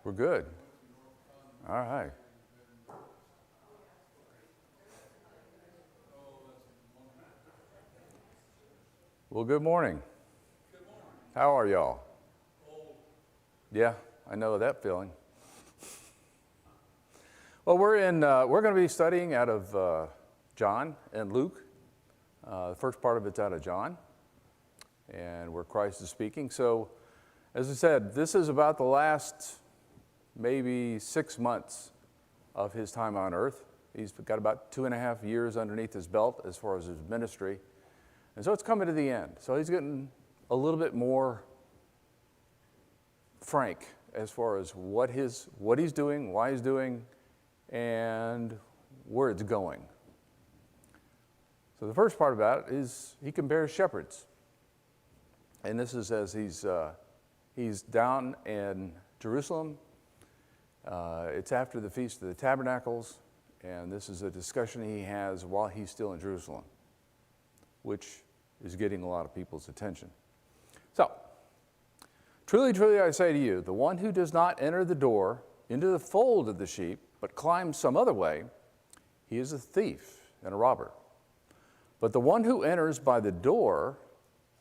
We're good. All right. Well, good morning. How are y'all? Yeah, I know that feeling. Well, we're going to be studying out of John and Luke. The first part of it's out of John, and where Christ is speaking. So, as I said, this is about the last maybe 6 months of his time on earth. He's got about 2.5 years underneath his belt as far as his ministry. And so it's coming to the end. So he's getting a little bit more frank as far as what he's doing, why he's doing, and where it's going. So the first part about it is he compares shepherds. And this is as he's down in Jerusalem. It's after the Feast of the Tabernacles, and this is a discussion he has while he's still in Jerusalem, which is getting a lot of people's attention. So, truly, truly, I say to you, the one who does not enter the door into the fold of the sheep, but climbs some other way, he is a thief and a robber. But the one who enters by the door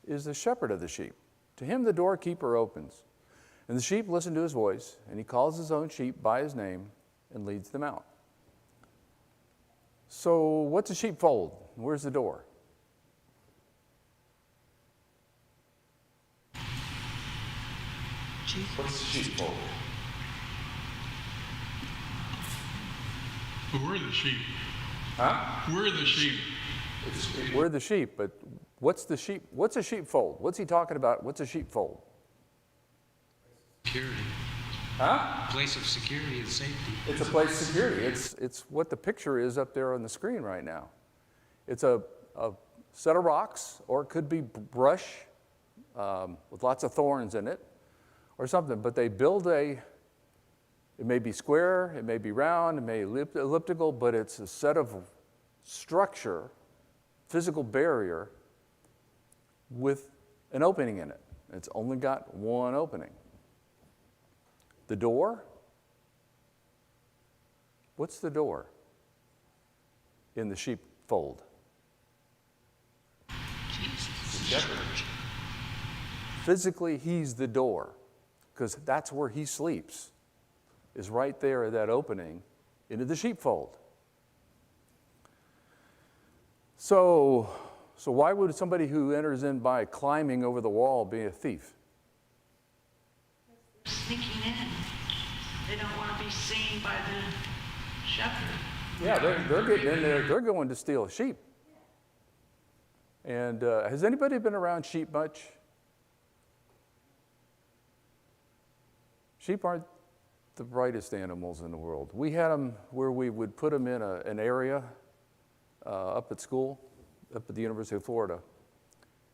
is the shepherd of the sheep. To him the doorkeeper opens, and the sheep listen to his voice, and he calls his own sheep by his name and leads them out. So what's a sheepfold? Where's the door? What's the sheepfold? We're the sheep. Huh? We're the sheep. We're the sheep, but what's the sheep? What's a sheepfold? What's he talking about? What's a sheepfold? Security. Huh? A place of security and safety. It's a place of security. It's what the picture is up there on the screen right now. It's a set of rocks, or it could be brush with lots of thorns in it, or something. But they build it may be square, it may be round, it may be elliptical, but it's a set of structure, physical barrier, with an opening in it. It's only got one opening. The door? What's the door in the sheepfold? Jesus. The shepherd. Physically, he's the door, because that's where he sleeps, is right there at that opening into the sheepfold. So why would somebody who enters in by climbing over the wall be a thief? Sneaking in. They don't want to be seen by the shepherd. Yeah, they're getting in there. They're going to steal sheep. And has anybody been around sheep much? Sheep aren't the brightest animals in the world. We had them where we would put them in an area up at school, up at the University of Florida.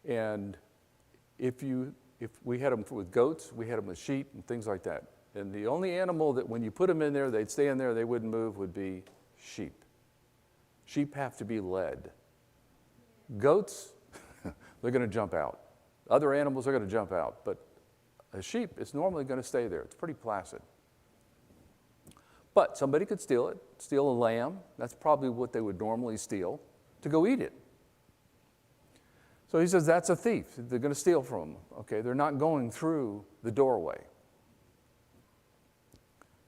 And if we had them with goats, we had them with sheep and things like that. And the only animal that when you put them in there, they'd stay in there, they wouldn't move, would be sheep. Sheep have to be led. Goats, they're going to jump out. Other animals are going to jump out, but a sheep is normally going to stay there. It's pretty placid. But somebody could steal it, steal a lamb. That's probably what they would normally steal, to go eat it. So he says that's a thief. They're going to steal from him. Okay, they're not going through the doorway.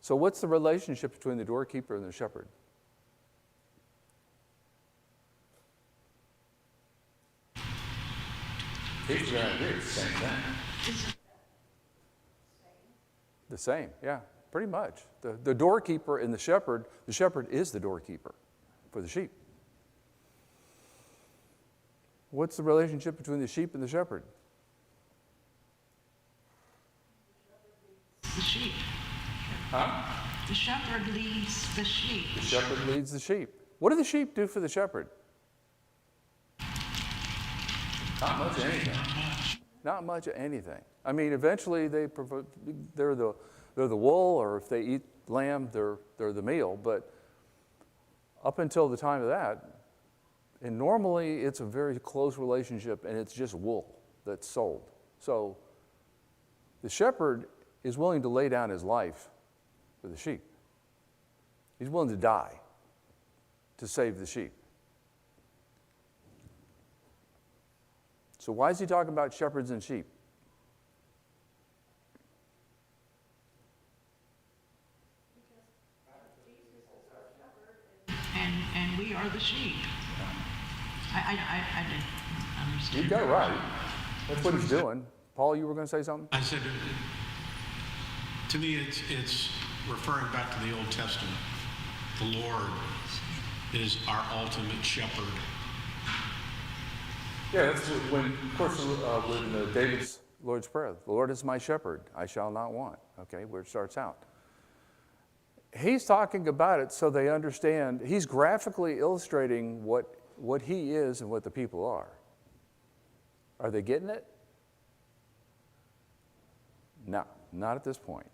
So what's the relationship between the doorkeeper and the shepherd? It's the same thing. The same, yeah, pretty much. The doorkeeper and the shepherd is the doorkeeper for the sheep. What's the relationship between the sheep and the shepherd? The sheep. Huh? The shepherd leads the sheep. The shepherd leads the sheep. What do the sheep do for the shepherd? Not much of anything. Not much of anything. I mean, eventually they're the wool, or if they eat lamb, they're the meal. But up until the time of that, and normally it's a very close relationship, and it's just wool that's sold. So the shepherd is willing to lay down his life for the sheep. He's willing to die to save the sheep. So why is he talking about shepherds and sheep? And we are the sheep. I didn't understand. You got it right. That's what he's doing. Paul, you were going to say something? I said, to me, it's referring back to the Old Testament. The Lord is our ultimate shepherd. Yeah, that's when, of course, when David's Lord's Prayer, the Lord is my shepherd, I shall not want. Okay, where it starts out. He's talking about it so they understand. He's graphically illustrating what he is and what the people are. Are they getting it? No, not at this point.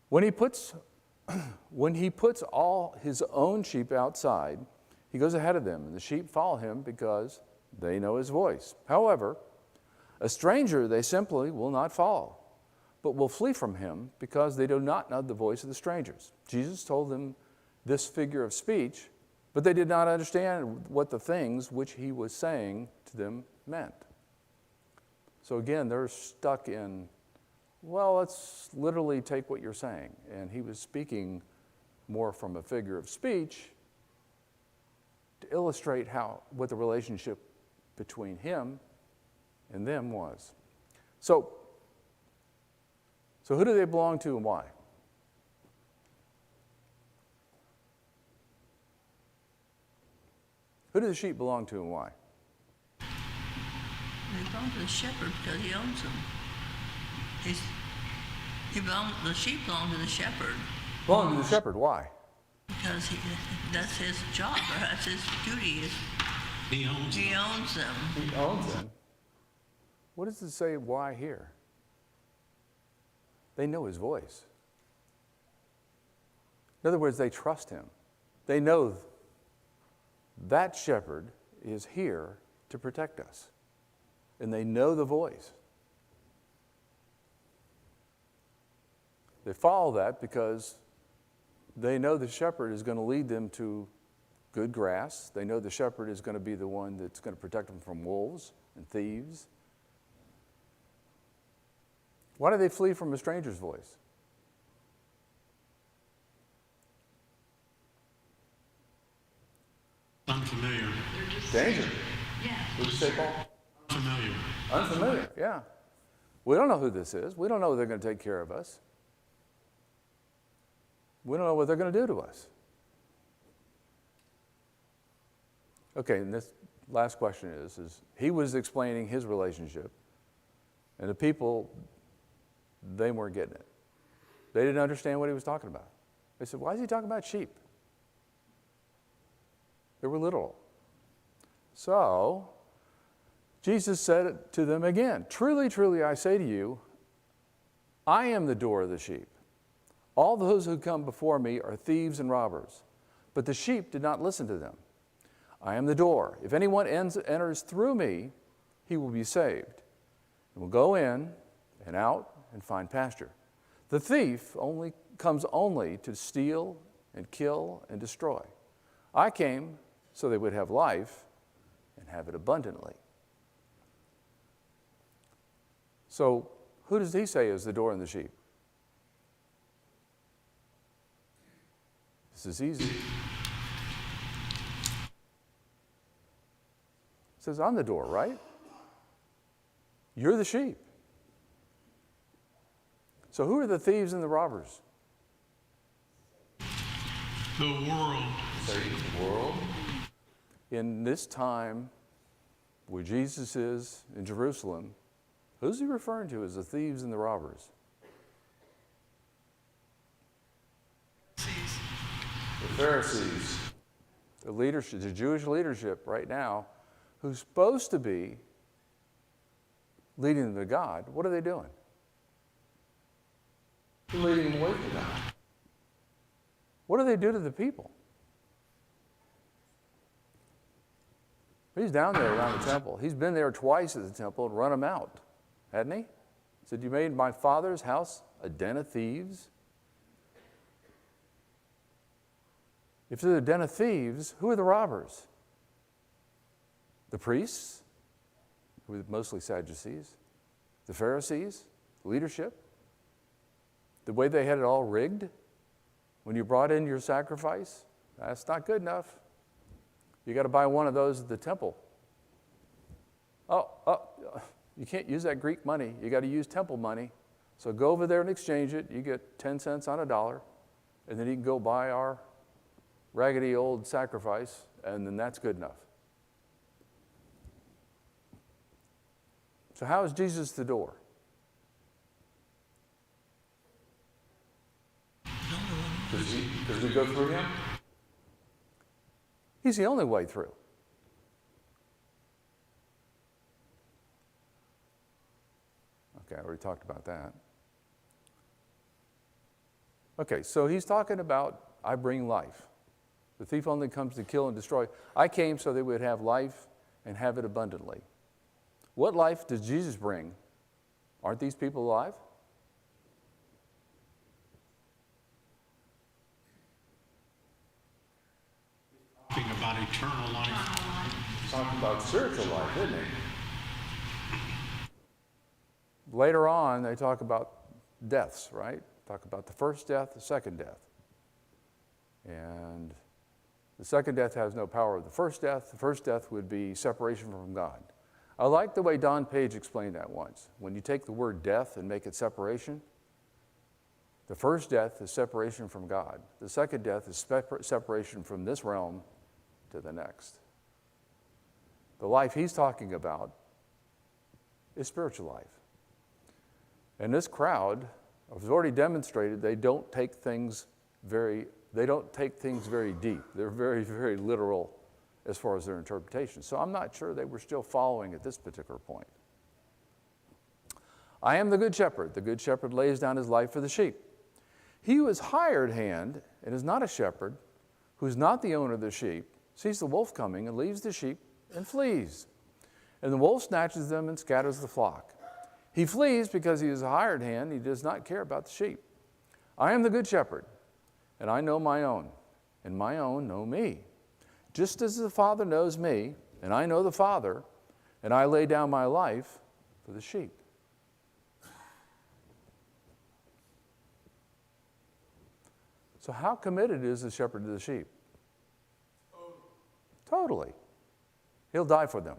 When he puts all his own sheep outside, he goes ahead of them, and the sheep follow him because they know his voice. However, a stranger they simply will not follow, but will flee from him because they do not know the voice of the strangers. Jesus told them this figure of speech, but they did not understand what the things which he was saying to them meant. So again, they're stuck in, well, let's literally take what you're saying. And he was speaking more from a figure of speech to illustrate what the relationship between him and them was. So who do they belong to and why? Who do the sheep belong to and why? They belong to the shepherd because he owns them. The sheep belong to the shepherd. Belong to the shepherd, why? Because that's his job, or that's his duty. He owns He owns them. He owns them. What does it say why here? They know his voice. In other words, they trust him. They know that shepherd is here to protect us. And they know the voice. They follow that because they know the shepherd is going to lead them to good grass. They know the shepherd is going to be the one that's going to protect them from wolves and thieves. Why do they flee from a stranger's voice? unfamiliar. They're just Danger. Yeah. What'd you say, Paul? Unfamiliar. Unfamiliar, yeah. We don't know who this is. We don't know if they're going to take care of us. We don't know what they're going to do to us. Okay, and this last question is he was explaining his relationship, and the people, they weren't getting it. They didn't understand what he was talking about. They said, why is he talking about sheep? They were literal. So, Jesus said it to them again, truly, truly, I say to you, I am the door of the sheep. All those who come before me are thieves and robbers, but the sheep did not listen to them. I am the door. If anyone enters through me, he will be saved, and will go in and out and find pasture. The thief comes only to steal and kill and destroy. I came so they would have life and have it abundantly. So, who does he say is the door and the sheep? This is easy. He says, I'm the door, right? You're the sheep. So who are the thieves and the robbers? The world. The world. In this time where Jesus is in Jerusalem, who's he referring to as the thieves and the robbers? The Pharisees, the leadership, the Jewish leadership right now, who's supposed to be leading them to God. What are they doing? They're leading them away from God. What do they do to the people? He's down there around the temple. He's been there twice at the temple and run them out, hadn't he? He said, you made my father's house a den of thieves. If they're the den of thieves, who are the robbers? The priests, who were mostly Sadducees, the Pharisees, leadership, the way they had it all rigged. When you brought in your sacrifice, that's not good enough. You got to buy one of those at the temple. You can't use that Greek money. You got to use temple money. So go over there and exchange it. You get 10 cents on a dollar, and then you can go buy our raggedy old sacrifice, and then that's good enough. So how is Jesus the door? Does we go through him? He's the only way through. Okay, I already talked about that. Okay, so he's talking about, I bring life. The thief only comes to kill and destroy. I came so they would have life and have it abundantly. What life does Jesus bring? Aren't these people alive? Talking about eternal life. He's talking about spiritual life, isn't he? Later on, they talk about deaths, right? Talk about the first death, the second death. And the second death has no power of the first death. The first death would be separation from God. I like the way Don Page explained that once. When you take the word death and make it separation, the first death is separation from God. The second death is separation from this realm to the next. The life he's talking about is spiritual life. And this crowd has already demonstrated they don't take things very deep. They're very, very literal as far as their interpretation. So I'm not sure they were still following at this particular point. I am the good shepherd. The good shepherd lays down his life for the sheep. He who is hired hand and is not a shepherd, who is not the owner of the sheep, sees the wolf coming and leaves the sheep and flees. And the wolf snatches them and scatters the flock. He flees because he is a hired hand. He does not care about the sheep. I am the good shepherd, and I know my own, and my own know me. Just as the Father knows me, and I know the Father, and I lay down my life for the sheep. So how committed is the shepherd to the sheep? Totally. He'll die for them.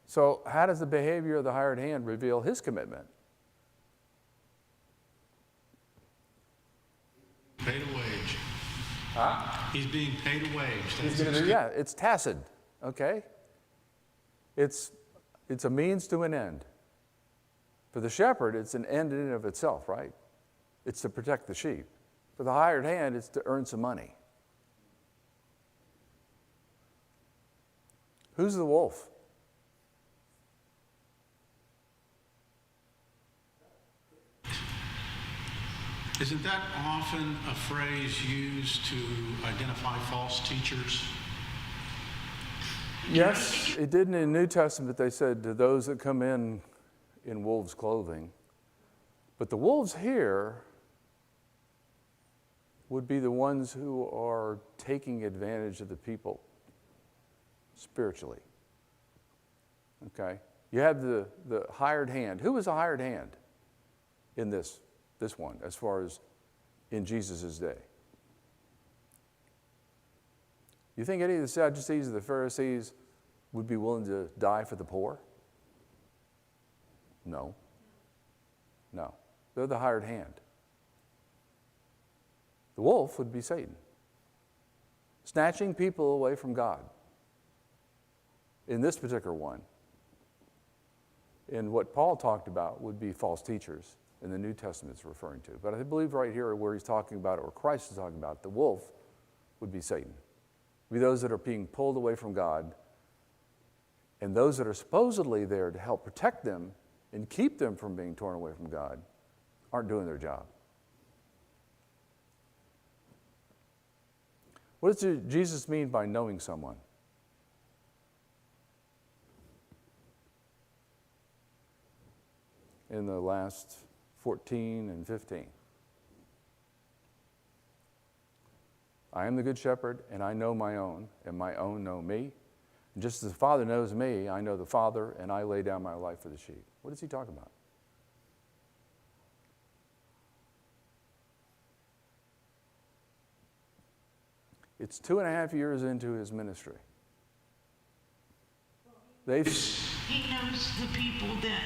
So how does the behavior of the hired hand reveal his commitment? Paid a wage. Huh? He's being paid a wage. It's tacit, okay? It's a means to an end. For the shepherd, it's an end in and of itself, right? It's to protect the sheep. For the hired hand, it's to earn some money. Who's the wolf? Isn't that often a phrase used to identify false teachers? Yes, it did in the New Testament. They said to those that come in wolves' clothing. But the wolves here would be the ones who are taking advantage of the people spiritually. Okay? You have the hired hand. Who was a hired hand in this one, as far as in Jesus' day? You think any of the Sadducees or the Pharisees would be willing to die for the poor? No. No. They're the hired hand. The wolf would be Satan, snatching people away from God. In this particular one, and what Paul talked about would be false teachers in the New Testament it's referring to. But I believe right here where he's talking about it, or Christ is talking about, the wolf would be Satan. It would be those that are being pulled away from God, and those that are supposedly there to help protect them and keep them from being torn away from God aren't doing their job. What does Jesus mean by knowing someone? In the last 14 and 15. I am the good shepherd, and I know my own, and my own know me. And just as the Father knows me, I know the Father, and I lay down my life for the sheep. What is he talking about? It's 2.5 years into his ministry. He knows the people that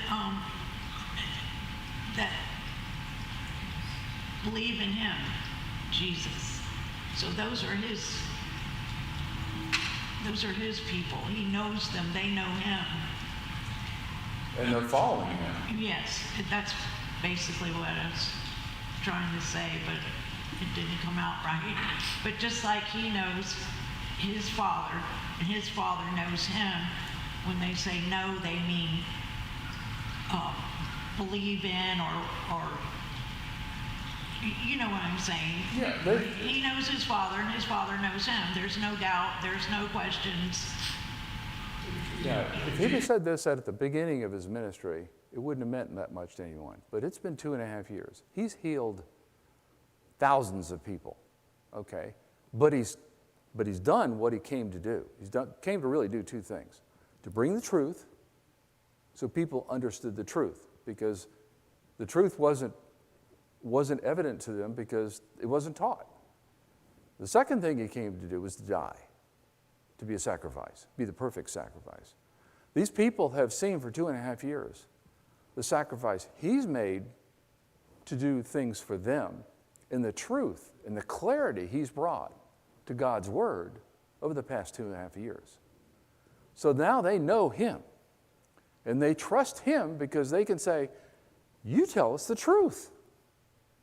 believe in him, Jesus. So those are his people. He knows them. They know him. And they're following him. Yes, that's basically what I was trying to say, but it didn't come out right. But just like he knows his Father, and his Father knows him, when they say no, they mean believe in or you know what I'm saying. Yeah, he knows his Father, and his Father knows him. There's no doubt. There's no questions. yeah. If he'd have said this at the beginning of his ministry, it wouldn't have meant that much to anyone. But it's been 2.5 years. He's healed thousands of people, okay? But he's done what he came to do. Came to really do two things. To bring the truth, so people understood the truth, because the truth wasn't evident to them because it wasn't taught. The second thing he came to do was to die, to be a sacrifice, be the perfect sacrifice. These people have seen for 2.5 years the sacrifice he's made to do things for them, and the truth and the clarity he's brought to God's word over the past 2.5 years. So now they know him, and they trust him because they can say, you tell us the truth.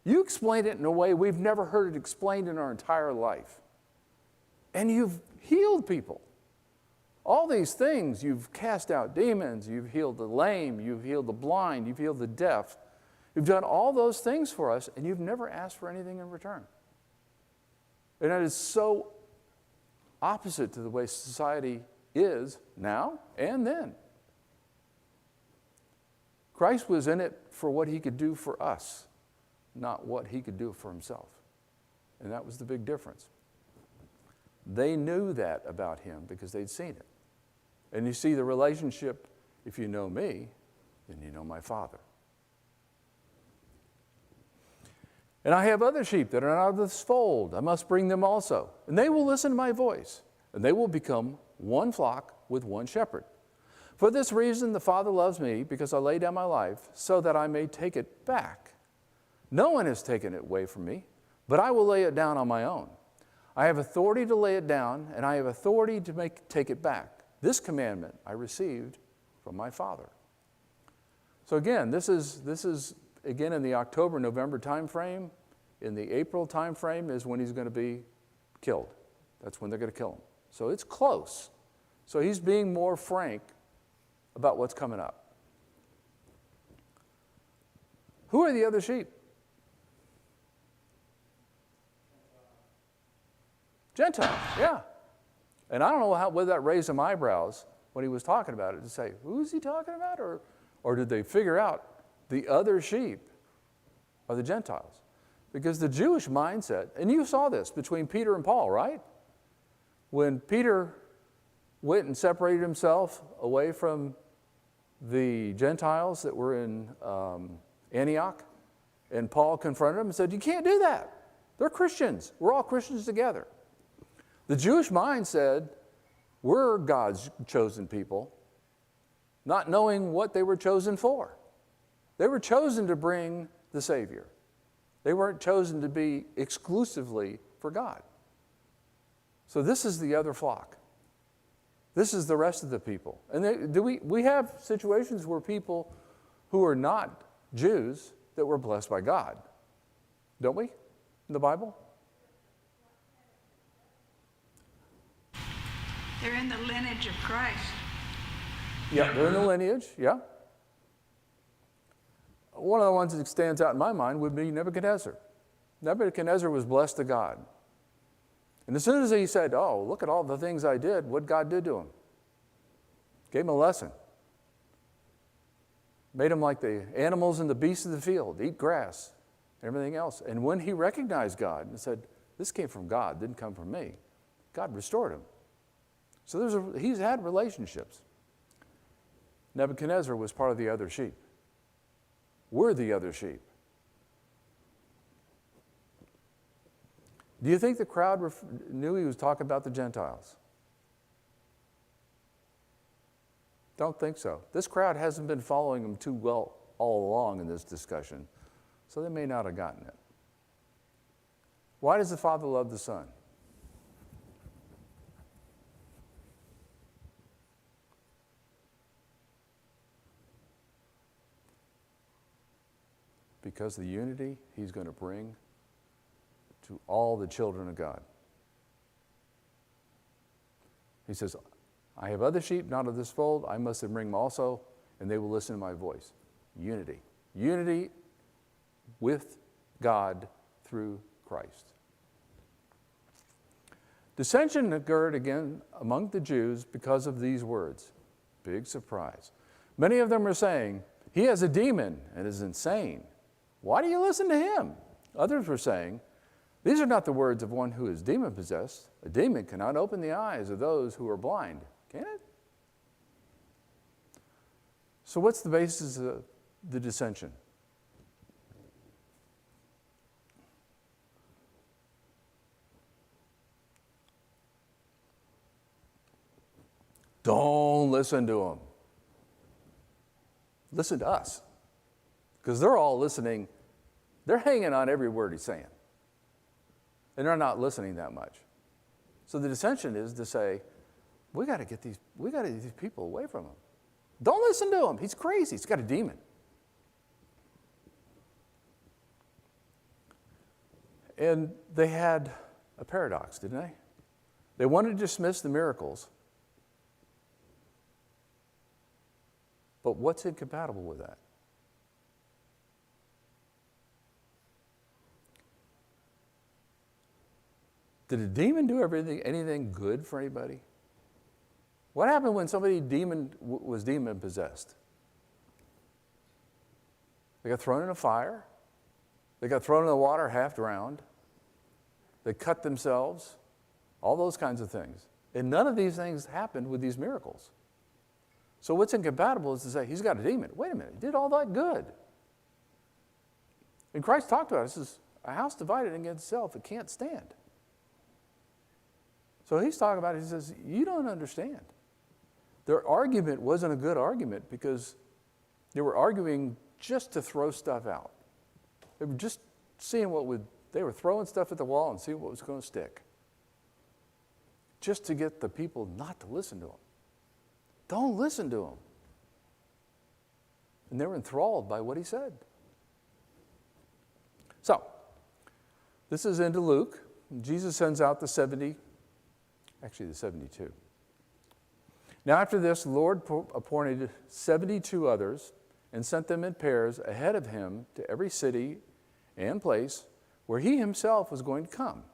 You explain it in a way we've never heard it explained in our entire life. And you've healed people. All these things, you've cast out demons, you've healed the lame, you've healed the blind, you've healed the deaf. You've done all those things for us, and you've never asked for anything in return. And that is so opposite to the way society is now and then. Christ was in it for what he could do for us, not what he could do for himself. And that was the big difference. They knew that about him because they'd seen it. And you see the relationship, if you know me, then you know my Father. And I have other sheep that are not of this fold. I must bring them also. And they will listen to my voice, and they will become one flock with one shepherd. For this reason the Father loves me, because I lay down my life so that I may take it back. No one has taken it away from me, but I will lay it down on my own. I have authority to lay it down, and I have authority to take it back. This commandment I received from my Father. So again, this is again in the October-November time frame. In the April time frame is when he's going to be killed. That's when they're going to kill him. So it's close. So he's being more frank about what's coming up. Who are the other sheep? Gentiles, yeah. And I don't know whether that raised some eyebrows when he was talking about it, to say, who's he talking about? Or did they figure out the other sheep are the Gentiles? Because the Jewish mindset, and you saw this between Peter and Paul, right? When Peter went and separated himself away from the Gentiles that were in Antioch, and Paul confronted him and said, you can't do that. They're Christians. We're all Christians together. The Jewish mind said, we're God's chosen people, not knowing what they were chosen for. They were chosen to bring the Savior. They weren't chosen to be exclusively for God. So this is the other flock. This is the rest of the people. And we have situations where people who are not Jews that were blessed by God, don't we, in the Bible? They're in the lineage of Christ. Yeah, they're in the lineage, yeah. One of the ones that stands out in my mind would be Nebuchadnezzar. Nebuchadnezzar was blessed to God. And as soon as he said, oh, look at all the things I did, what God did to him? Gave him a lesson. Made him like the animals and the beasts of the field, eat grass, everything else. And when he recognized God and said, This came from God, didn't come from me. God restored him. So he's had relationships. Nebuchadnezzar was part of the other sheep. We're the other sheep. Do you think the crowd knew he was talking about the Gentiles? Don't think so. This crowd hasn't been following him too well all along in this discussion, so they may not have gotten it. Why does the Father love the Son? Because the unity he's going to bring to all the children of God. He says, I have other sheep not of this fold. I must bring them also, and they will listen to my voice. Unity. Unity with God through Christ. Dissension occurred again among the Jews because of these words. Big surprise. Many of them are saying, he has a demon and is insane. Why do you listen to him? Others were saying, these are not the words of one who is demon-possessed. A demon cannot open the eyes of those who are blind, can it? So what's the basis of the dissension? Don't listen to him. Listen to us. Because they're all listening. They're hanging on every word he's saying. And they're not listening that much. So the dissension is to say, we got to get these people away from him. Don't listen to him. He's crazy. He's got a demon. And they had a paradox, didn't they? They wanted to dismiss the miracles. But what's incompatible with that? Did a demon do anything good for anybody? What happened when somebody was demon-possessed? They got thrown in a fire. They got thrown in the water half drowned. They cut themselves. All those kinds of things. And none of these things happened with these miracles. So what's incompatible is to say, he's got a demon. Wait a minute, he did all that good. And Christ talked about it. He says, a house divided against itself, it can't stand. So he's talking about it. He says, you don't understand. Their argument wasn't a good argument because they were arguing just to throw stuff out. They were just seeing they were throwing stuff at the wall and seeing what was going to stick. Just to get the people not to listen to him. Don't listen to him. And they were enthralled by what he said. So, this is into Luke. Jesus sends out the 72. Now after this, the Lord appointed 72 others and sent them in pairs ahead of him to every city and place where he himself was going to come.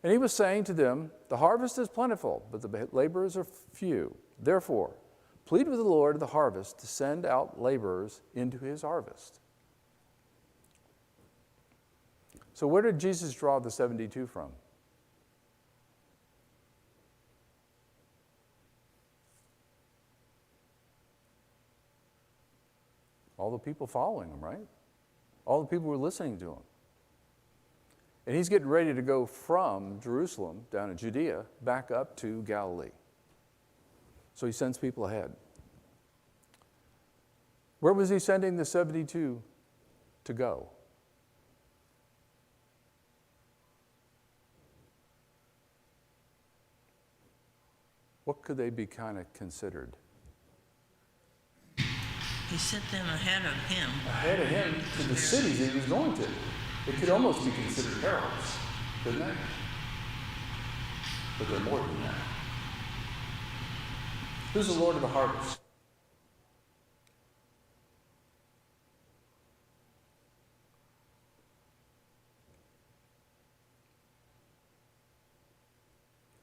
And he was saying to them, the harvest is plentiful, but the laborers are few. Therefore, plead with the Lord of the harvest to send out laborers into his harvest. So where did Jesus draw the 72 from? All the people following him, right? All the people who were listening to him. And he's getting ready to go from Jerusalem down in Judea back up to Galilee. So he sends people ahead. Where was he sending the 72 to go? What could they be kind of considered? He sent them ahead of him. Ahead of him to the cities that he was going to. It could almost be considered heralds, couldn't they? But they're more than that. Who's the Lord of the harvest?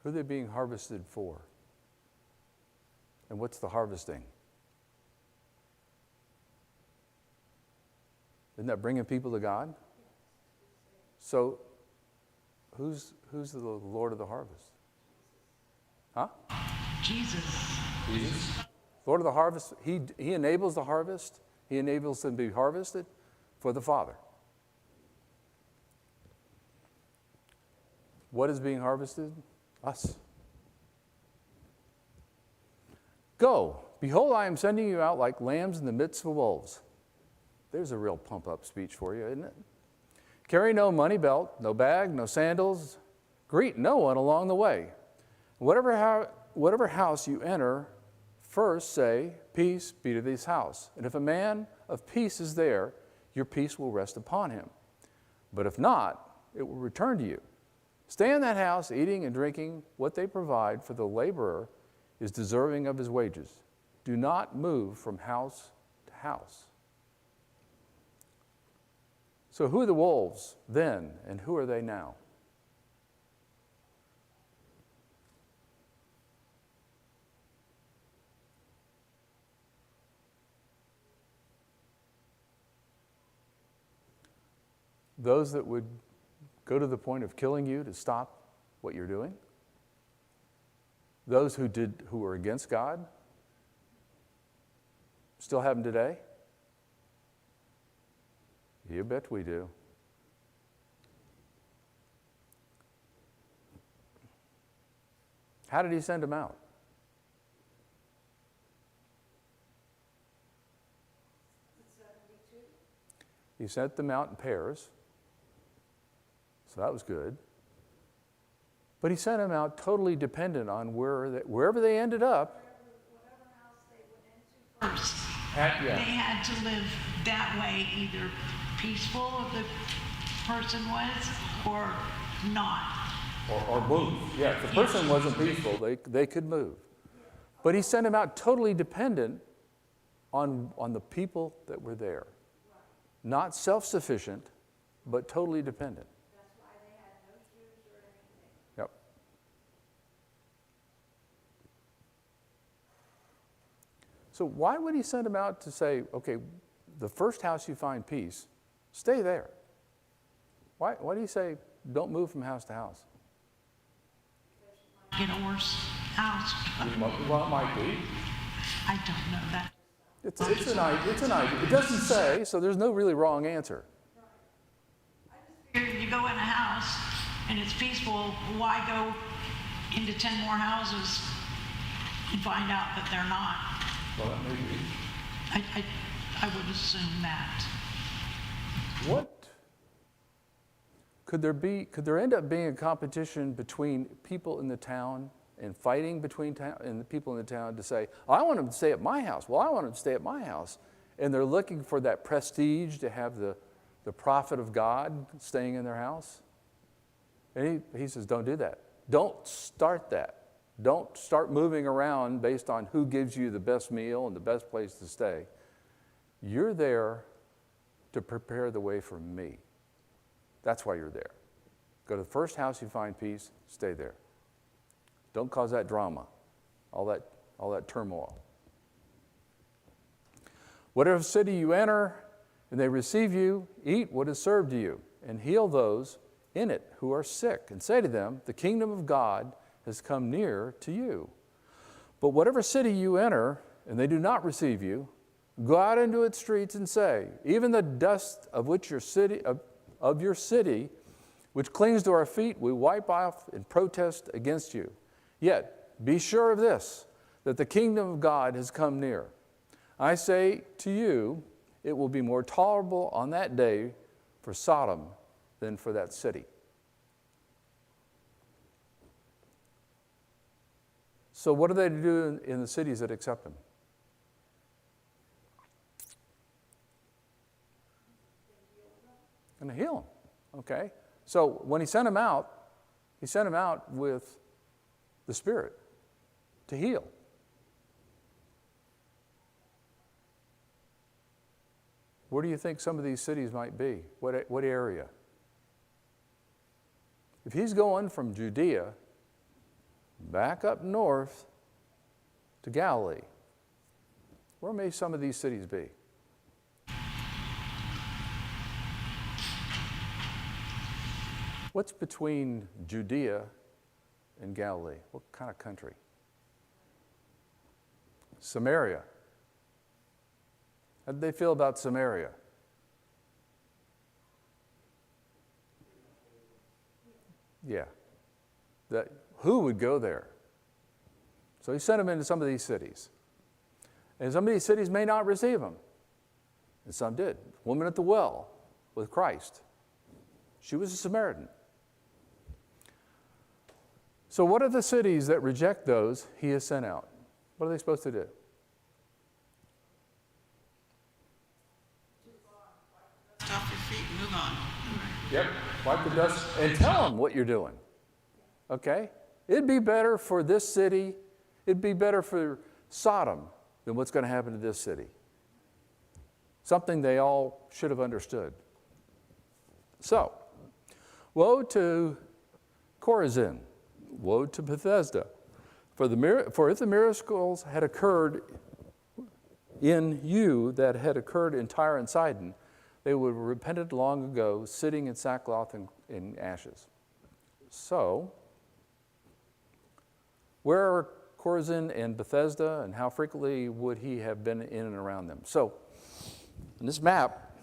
Who are they being harvested for? And what's the harvesting? Isn't that bringing people to God? So who's the Lord of the harvest? Huh? Jesus. Jesus. Lord of the harvest, he enables the harvest. He enables them to be harvested for the Father. What is being harvested? Us. Go, behold, I am sending you out like lambs in the midst of wolves. There's a real pump-up speech for you, isn't it? Carry no money belt, no bag, no sandals. Greet no one along the way. Whatever house you enter, first say, peace be to this house. And if a man of peace is there, your peace will rest upon him. But if not, it will return to you. Stay in that house, eating and drinking what they provide, for the laborer is deserving of his wages. Do not move from house to house. So who are the wolves then, and who are they now? Those that would go to the point of killing you to stop what you're doing? Those who were against God? Still have them today? You bet we do. How did he send them out? He sent them out in pairs. So that was good. But he sent them out totally dependent on wherever they ended up. Whatever house they went into first. Yeah. They had to live that way, either peaceful if the person was, or not. Or move. Yeah, if the person wasn't peaceful, they could move. But he sent them out totally dependent on the people that were there. Not self-sufficient, but totally dependent. That's why they had no shoes or anything. Yep. So why would he send them out to say, okay, the first house you find peace, stay there? Why do you say, don't move from house to house? Get a worse house. Well, it might be. I don't know that. It's an idea. It doesn't say, so there's no really wrong answer. You go in a house and it's peaceful, why go into 10 more houses and find out that they're not? Well, that may be. I would assume that. What could there end up being a competition between people in the town and fighting between and the people in the town to say, I want them to stay at my house. Well, I want them to stay at my house. And they're looking for that prestige to have the prophet of God staying in their house. And he says, don't do that. Don't start that. Don't start moving around based on who gives you the best meal and the best place to stay. You're there to prepare the way for me. That's why you're there. Go to the first house you find peace, stay there. Don't cause that drama, all that turmoil. Whatever city you enter and they receive you, eat what is served to you, and heal those in it who are sick, and say to them, the kingdom of God has come near to you. But whatever city you enter and they do not receive you, go out into its streets and say, even the dust of your city, which clings to our feet, we wipe off in protest against you. Yet, be sure of this, that the kingdom of God has come near. I say to you, it will be more tolerable on that day for Sodom than for that city. So what are they to do in the cities that accept them? Going to heal them, okay? So when he sent them out with the Spirit to heal. Where do you think some of these cities might be? What area? If he's going from Judea back up north to Galilee, where may some of these cities be? What's between Judea and Galilee? What kind of country? Samaria. How did they feel about Samaria? Yeah. Who would go there? So he sent them into some of these cities. And some of these cities may not receive them. And some did. Woman at the well with Christ. She was a Samaritan. So what are the cities that reject those he has sent out? What are they supposed to do? Off your feet, move on. Yep. Wipe the dust and tell them what you're doing. Okay? It'd be better for this city, it'd be better for Sodom than what's going to happen to this city. Something they all should have understood. So, woe to Chorazin, woe to Bethesda, for if the miracles had occurred in you that had occurred in Tyre and Sidon, they would have repented long ago, sitting in sackcloth and in ashes. So, where are Chorazin and Bethesda, and how frequently would he have been in and around them? So, in this map,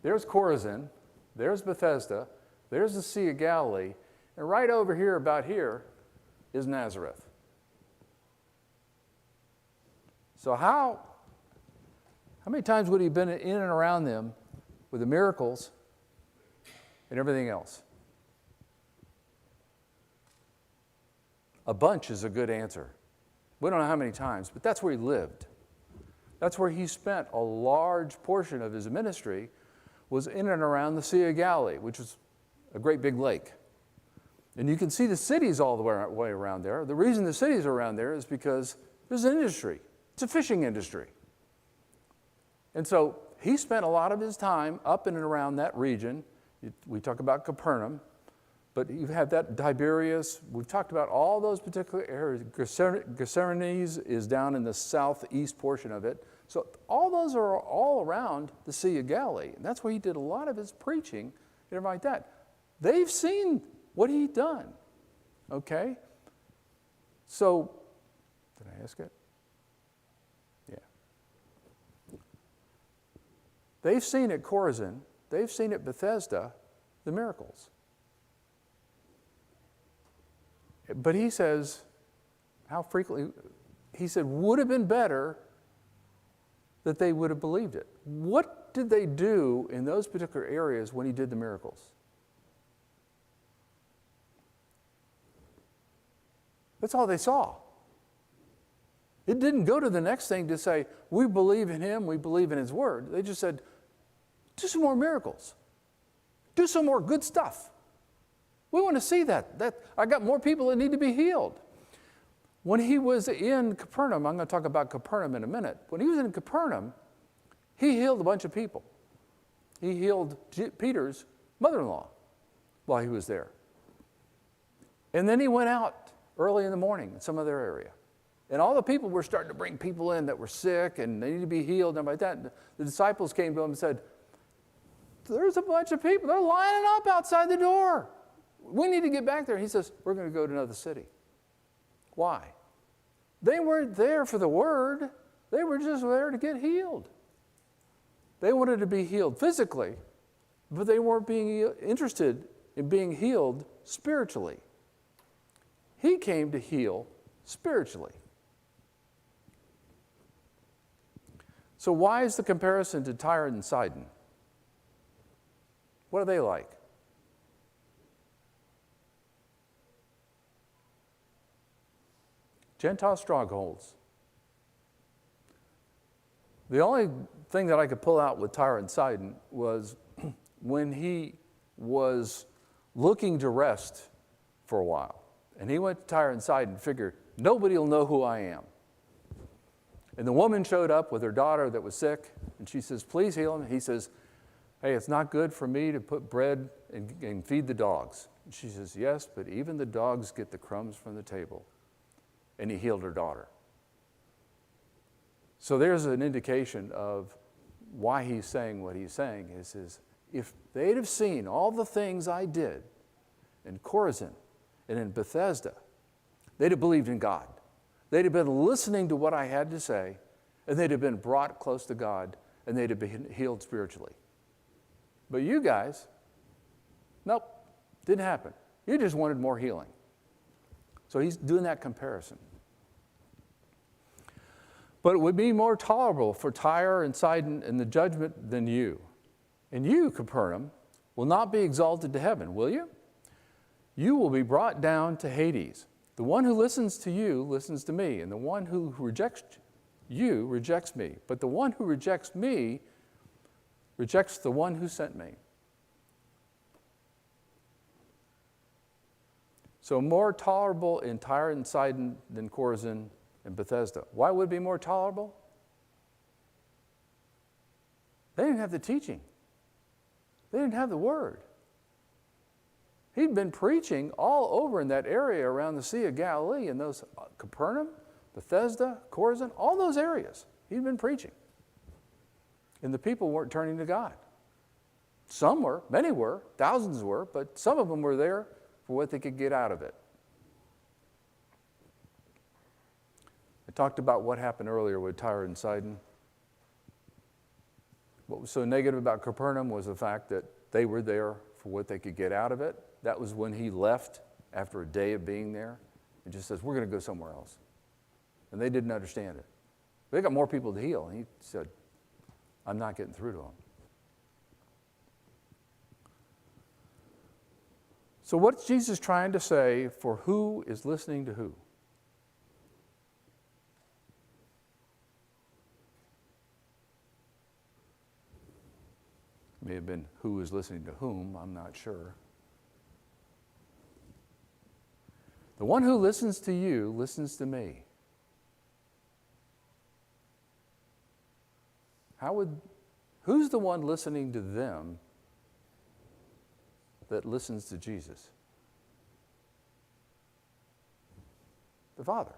there's Chorazin, there's Bethesda, there's the Sea of Galilee, and right over here, about here, is Nazareth. So how many times would he have been in and around them with the miracles and everything else? A bunch is a good answer. We don't know how many times, but that's where he lived. That's where he spent a large portion of his ministry, was in and around the Sea of Galilee, which is a great big lake. And you can see the cities all the way around there. The reason the cities are around there is because there's an industry. It's a fishing industry. And so he spent a lot of his time up in and around that region. We talk about Capernaum, but you have that Tiberias. We've talked about all those particular areas. Gerasenes is down in the southeast portion of it. So all those are all around the Sea of Galilee. And that's where he did a lot of his preaching and everything like that. They've seen what he'd done. Okay? So, did I ask it? Yeah. They've seen at Chorazin, they've seen at Bethesda, the miracles. But he says, how frequently, he said, would have been better that they would have believed it. What did they do in those particular areas when he did the miracles? That's all they saw. It didn't go to the next thing to say, we believe in him, we believe in his word. They just said, do some more miracles. Do some more good stuff. We want to see that. I got more people that need to be healed. When he was in Capernaum, I'm going to talk about Capernaum in a minute. When he was in Capernaum, he healed a bunch of people. He healed Peter's mother-in-law while he was there. And then he went out early in the morning in some other area. And all the people were starting to bring people in that were sick and they needed to be healed and like that. And the disciples came to him and said, there's a bunch of people. They're lining up outside the door. We need to get back there. He says, we're going to go to another city. Why? They weren't there for the word. They were just there to get healed. They wanted to be healed physically, but they weren't being interested in being healed spiritually. He came to heal spiritually. So why is the comparison to Tyre and Sidon? What are they like? Gentile strongholds. The only thing that I could pull out with Tyre and Sidon was when he was looking to rest for a while. And he went to Tyre and Sidon and figured, nobody will know who I am. And the woman showed up with her daughter that was sick, and she says, please heal him. He says, hey, it's not good for me to put bread and feed the dogs. And she says, yes, but even the dogs get the crumbs from the table. And he healed her daughter. So there's an indication of why he's saying what he's saying is if they'd have seen all the things I did in Chorazin and in Bethesda, they'd have believed in God. They'd have been listening to what I had to say, and they'd have been brought close to God, and they'd have been healed spiritually. But you guys, nope, didn't happen. You just wanted more healing. So he's doing that comparison. But it would be more tolerable for Tyre and Sidon in the judgment than you. And you, Capernaum, will not be exalted to heaven, will you? You will be brought down to Hades. The one who listens to you listens to me, and the one who rejects you rejects me. But the one who rejects me rejects the one who sent me. So more tolerable in Tyre and Sidon than Chorazin and Bethesda. Why would it be more tolerable? They didn't have the teaching. They didn't have the word. He'd been preaching all over in that area around the Sea of Galilee, in those Capernaum, Bethesda, Chorazin, all those areas. He'd been preaching. And the people weren't turning to God. Some were, many were, thousands were, but some of them were there for what they could get out of it. I talked about what happened earlier with Tyre and Sidon. What was so negative about Capernaum was the fact that they were there for what they could get out of it. That was when he left after a day of being there and just says, we're going to go somewhere else. And they didn't understand it. They got more people to heal. And he said, I'm not getting through to them. So what's Jesus trying to say for who is listening to who? May have been who is listening to whom, I'm not sure. The one who listens to you listens to me. Who's the one listening to them that listens to Jesus? The Father.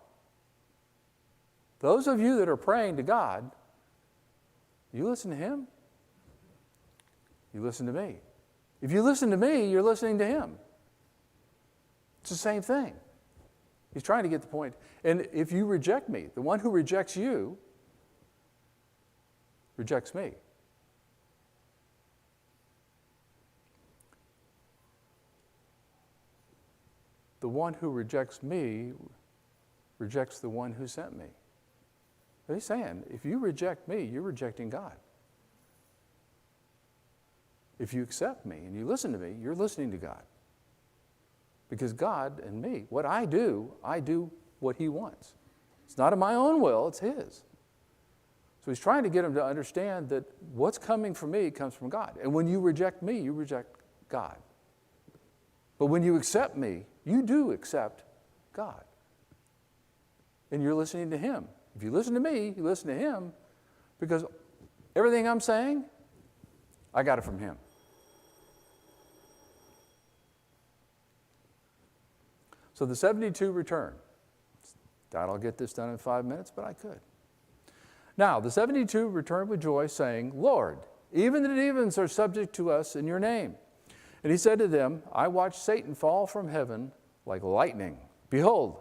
Those of you that are praying to God, you listen to Him. You listen to me. If you listen to me, you're listening to Him. It's the same thing. He's trying to get the point. And if you reject me, the one who rejects you rejects me. The one who rejects me rejects the one who sent me. But he's saying, if you reject me, you're rejecting God. If you accept me and you listen to me, you're listening to God. Because God and me, what I do what He wants. It's not of my own will, it's His. So he's trying to get them to understand that what's coming from me comes from God. And when you reject me, you reject God. But when you accept me, you do accept God. And you're listening to Him. If you listen to me, you listen to Him, because everything I'm saying, I got it from Him. So the 72 return. Doubt I'll get this done in 5 minutes, but I could. Now, the 72 returned with joy, saying, Lord, even the demons are subject to us in your name. And He said to them, I watched Satan fall from heaven like lightning. Behold,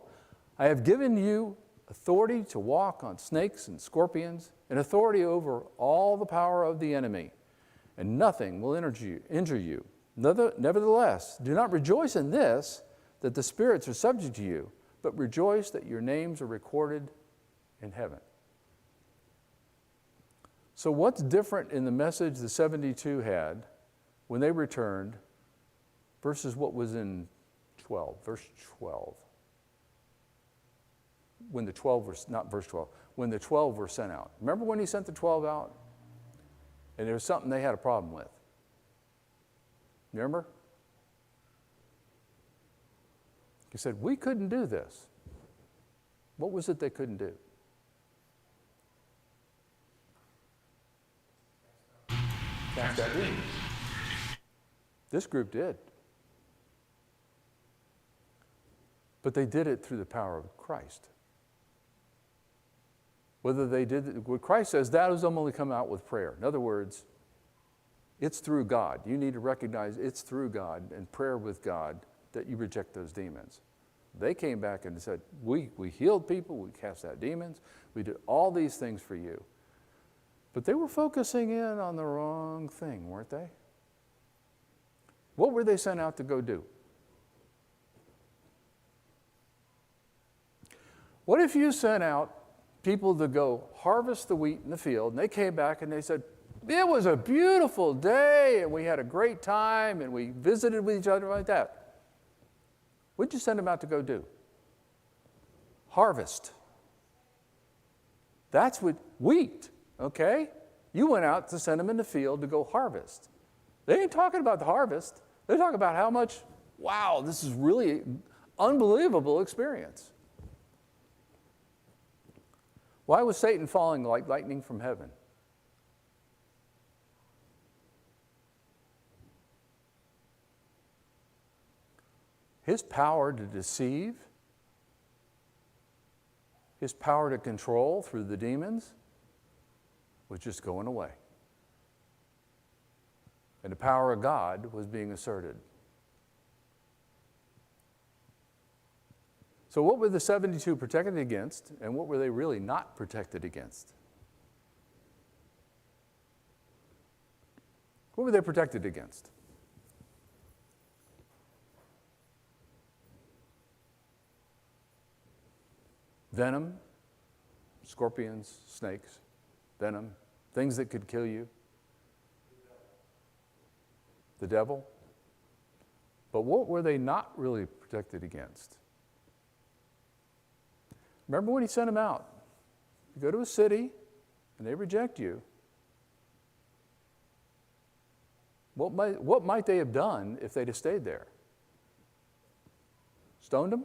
I have given you authority to walk on snakes and scorpions, and authority over all the power of the enemy, and nothing will injure you. Nevertheless, do not rejoice in this, that the spirits are subject to you, but rejoice that your names are recorded in heaven. So what's different in the message the 72 had when they returned versus what was in 12, verse 12? When the 12 were, not verse 12, when the 12 were sent out. Remember when He sent the 12 out? And there was something they had a problem with. Remember? He said, we couldn't do this. What was it they couldn't do? Cast out demons. This group did. But they did it through the power of Christ. Whether they did, what Christ says, that was only come out with prayer. In other words, It's through God. You need to recognize it's through God and prayer with God that you reject those demons. They came back and said, we healed people, we cast out demons, we did all these things for you. But they were focusing in on the wrong thing, weren't they? What were they sent out to go do? What if you sent out people to go harvest the wheat in the field, and they came back and they said, it was a beautiful day, and we had a great time, and we visited with each other like that. What'd you send them out to go do? Harvest. That's what wheat, okay? You went out to send them in the field to go harvest. They ain't talking about the harvest. They're talking about how much, wow, this is really unbelievable experience. Why was Satan falling like lightning from heaven? His power to deceive, his power to control through the demons was just going away. And the power of God was being asserted. So what were the 72 protected against, and what were they really not protected against? What were they protected against? Venom, scorpions, snakes, venom, things that could kill you. The devil. But what were they not really protected against? Remember when he sent them out? You go to a city and they reject you. What might they have done if they'd have stayed there? Stoned them?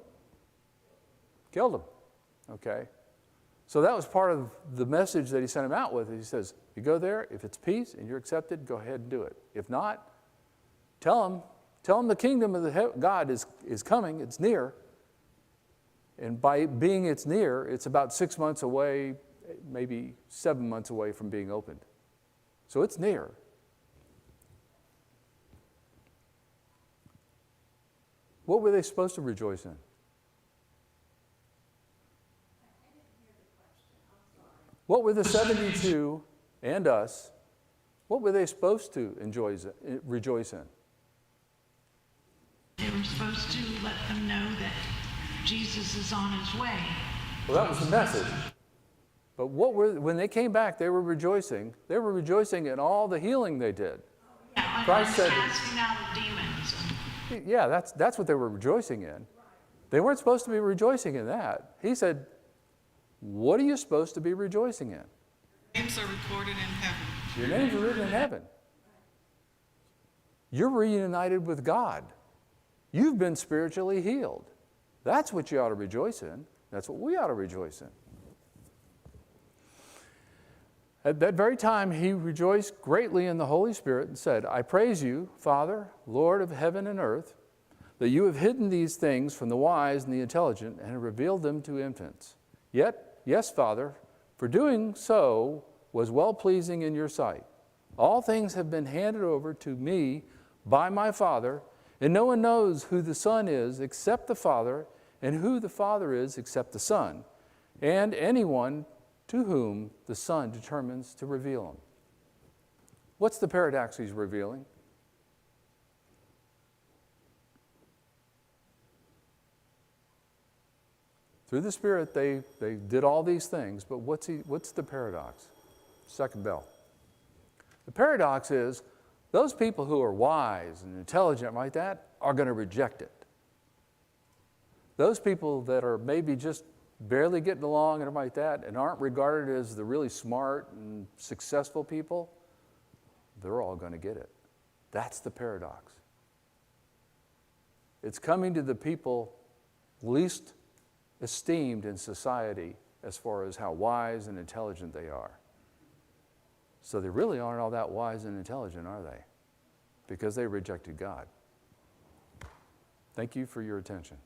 Killed them. Okay? So that was part of the message that he sent them out with. He says, you go there, if it's peace and you're accepted, go ahead and do it. If not, tell them the kingdom of God is coming, it's near. And by being it's near, it's about 6 months away, maybe 7 months away from being opened. So it's near. What were they supposed to rejoice in? What were the 72 and us, what were they supposed to rejoice in? They were supposed to let them know that Jesus is on his way. Well, that was the message. But when they came back, they were rejoicing. They were rejoicing in all the healing they did. Yeah, like Christ said, casting out of demons. yeah, that's what they were rejoicing in. They weren't supposed to be rejoicing in that. He said, what are you supposed to be rejoicing in? Names are recorded in heaven. Your names are written in heaven. You're reunited with God. You've been spiritually healed. That's what you ought to rejoice in. That's what we ought to rejoice in. At that very time, he rejoiced greatly in the Holy Spirit and said, I praise you, Father, Lord of heaven and earth, that you have hidden these things from the wise and the intelligent and have revealed them to infants. Yet, yes, Father, for doing so was well-pleasing in your sight. All things have been handed over to me by my Father, and no one knows who the Son is except the Father, and who the Father is except the Son, and anyone to whom the Son determines to reveal him. What's the paradox he's revealing? Through the Spirit, they did all these things, but what's the paradox? Second bell. The paradox is those people who are wise and intelligent like that are going to reject it. Those people that are maybe just barely getting along and like that and aren't regarded as the really smart and successful people, they're all going to get it. That's the paradox. It's coming to the people least esteemed in society as far as how wise and intelligent they are. So they really aren't all that wise and intelligent, are they? Because they rejected God. Thank you for your attention.